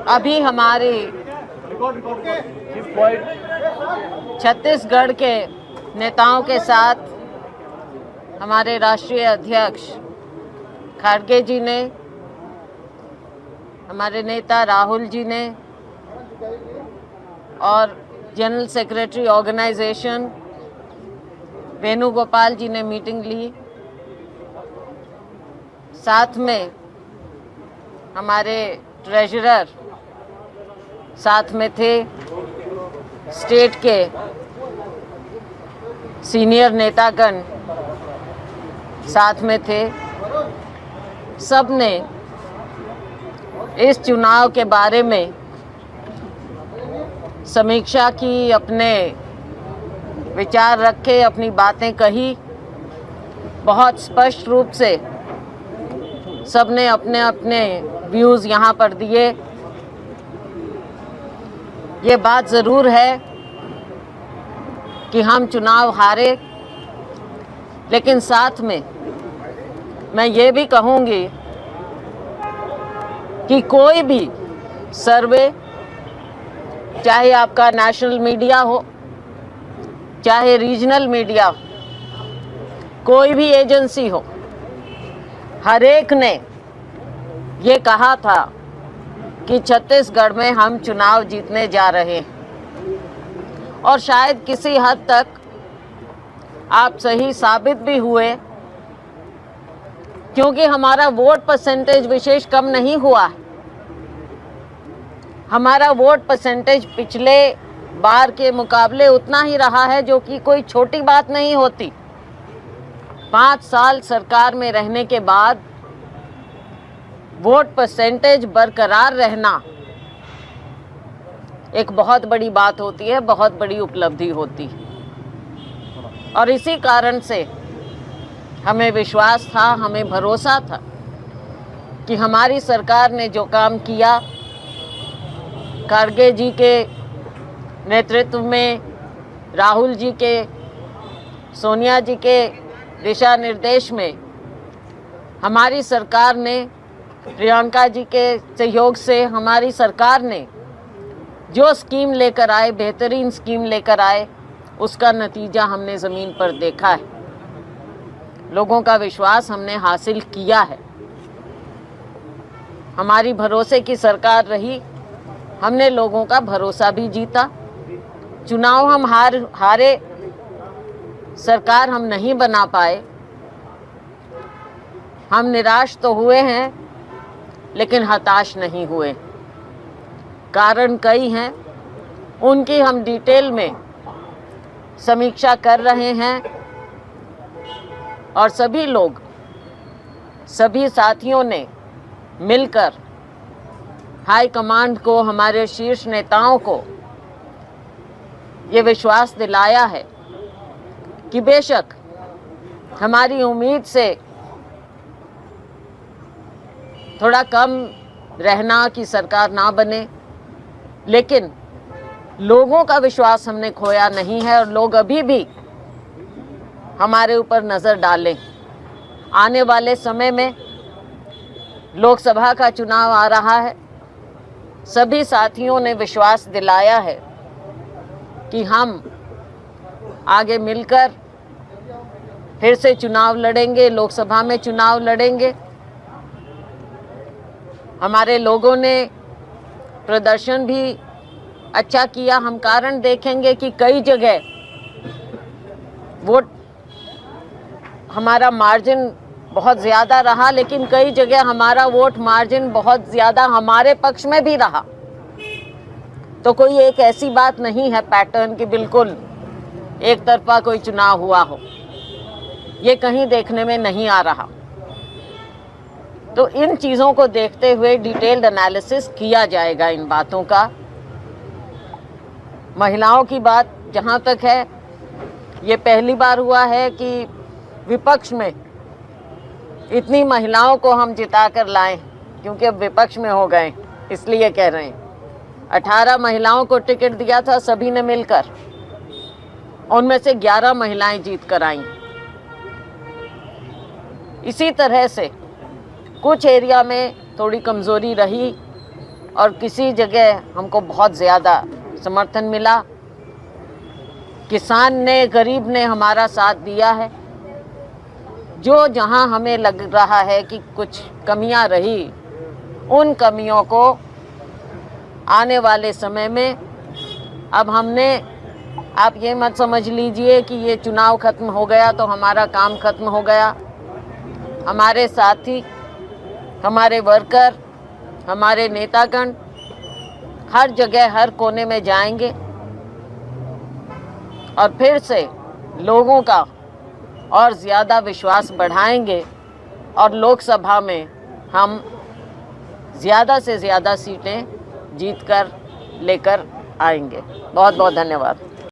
अभी हमारे छत्तीसगढ़ के नेताओं के साथ हमारे राष्ट्रीय अध्यक्ष खड़गे जी ने, हमारे नेता राहुल जी ने और जनरल सेक्रेटरी ऑर्गेनाइजेशन वेणुगोपाल जी ने मीटिंग ली। साथ में हमारे ट्रेजरर साथ में थे, स्टेट के सीनियर नेतागण साथ में थे। सब ने इस चुनाव के बारे में समीक्षा की, अपने विचार रखे, अपनी बातें कही। बहुत स्पष्ट रूप से सब ने अपने अपने व्यूज़ यहाँ पर दिए। ये बात ज़रूर है कि हम चुनाव हारे, लेकिन साथ में मैं ये भी कहूँगी कि कोई भी सर्वे, चाहे आपका नेशनल मीडिया हो, चाहे रीजनल मीडिया, कोई भी एजेंसी हो, हर एक ने ये कहा था कि छत्तीसगढ़ में हम चुनाव जीतने जा रहे हैं। और शायद किसी हद तक आप सही साबित भी हुए, क्योंकि हमारा वोट परसेंटेज विशेष कम नहीं हुआ। हमारा वोट परसेंटेज पिछले बार के मुकाबले उतना ही रहा है, जो कि कोई छोटी बात नहीं होती। 5 साल सरकार में रहने के बाद वोट परसेंटेज बरकरार रहना एक बहुत बड़ी बात होती है, बहुत बड़ी उपलब्धि होती है। और इसी कारण से हमें विश्वास था, हमें भरोसा था कि हमारी सरकार ने जो काम किया, खड़गे जी के नेतृत्व में, राहुल जी के, सोनिया जी के दिशा निर्देश में हमारी सरकार ने, प्रियंका जी के सहयोग से हमारी सरकार ने जो स्कीम लेकर आए, बेहतरीन स्कीम लेकर आए, उसका नतीजा हमने ज़मीन पर देखा है। लोगों का विश्वास हमने हासिल किया है। हमारी भरोसे की सरकार रही, हमने लोगों का भरोसा भी जीता। चुनाव हम हारे, सरकार हम नहीं बना पाए। हम निराश तो हुए हैं, लेकिन हताश नहीं हुए। कारण कई हैं, उनकी हम डिटेल में समीक्षा कर रहे हैं। और सभी लोग, सभी साथियों ने मिलकर हाई कमांड को, हमारे शीर्ष नेताओं को ये विश्वास दिलाया है कि बेशक हमारी उम्मीद से थोड़ा कम रहना कि सरकार ना बने, लेकिन लोगों का विश्वास हमने खोया नहीं है और लोग अभी भी हमारे ऊपर नज़र डालें। आने वाले समय में लोकसभा का चुनाव आ रहा है। सभी साथियों ने विश्वास दिलाया है कि हम आगे मिलकर फिर से चुनाव लड़ेंगे, लोकसभा में चुनाव लड़ेंगे। हमारे लोगों ने प्रदर्शन भी अच्छा किया। हम कारण देखेंगे कि कई जगह वोट हमारा मार्जिन बहुत ज़्यादा रहा, लेकिन कई जगह हमारा वोट मार्जिन बहुत ज़्यादा हमारे पक्ष में भी रहा। तो कोई एक ऐसी बात नहीं है पैटर्न की बिल्कुल एक तरफा कोई चुनाव हुआ हो, ये कहीं देखने में नहीं आ रहा। तो इन चीज़ों को देखते हुए डिटेल्ड एनालिसिस किया जाएगा इन बातों का। महिलाओं की बात जहाँ तक है, ये पहली बार हुआ है कि विपक्ष में इतनी महिलाओं को हम जिता कर लाएं, क्योंकि अब विपक्ष में हो गए, इसलिए कह रहे हैं। 18 महिलाओं को टिकट दिया था सभी ने मिलकर, उनमें से 11 महिलाएं जीत कर आईं। इसी तरह से कुछ एरिया में थोड़ी कमज़ोरी रही, और किसी जगह हमको बहुत ज़्यादा समर्थन मिला। किसान ने, गरीब ने हमारा साथ दिया है। जो जहां हमें लग रहा है कि कुछ कमियां रही, उन कमियों को आने वाले समय में अब हमने, आप ये मत समझ लीजिए कि ये चुनाव खत्म हो गया तो हमारा काम खत्म हो गया। हमारे साथी, हमारे वर्कर, हमारे नेतागण हर जगह, हर कोने में जाएंगे और फिर से लोगों का और ज़्यादा विश्वास बढ़ाएंगे और लोकसभा में हम ज़्यादा से ज़्यादा सीटें जीतकर लेकर आएंगे। बहुत बहुत धन्यवाद।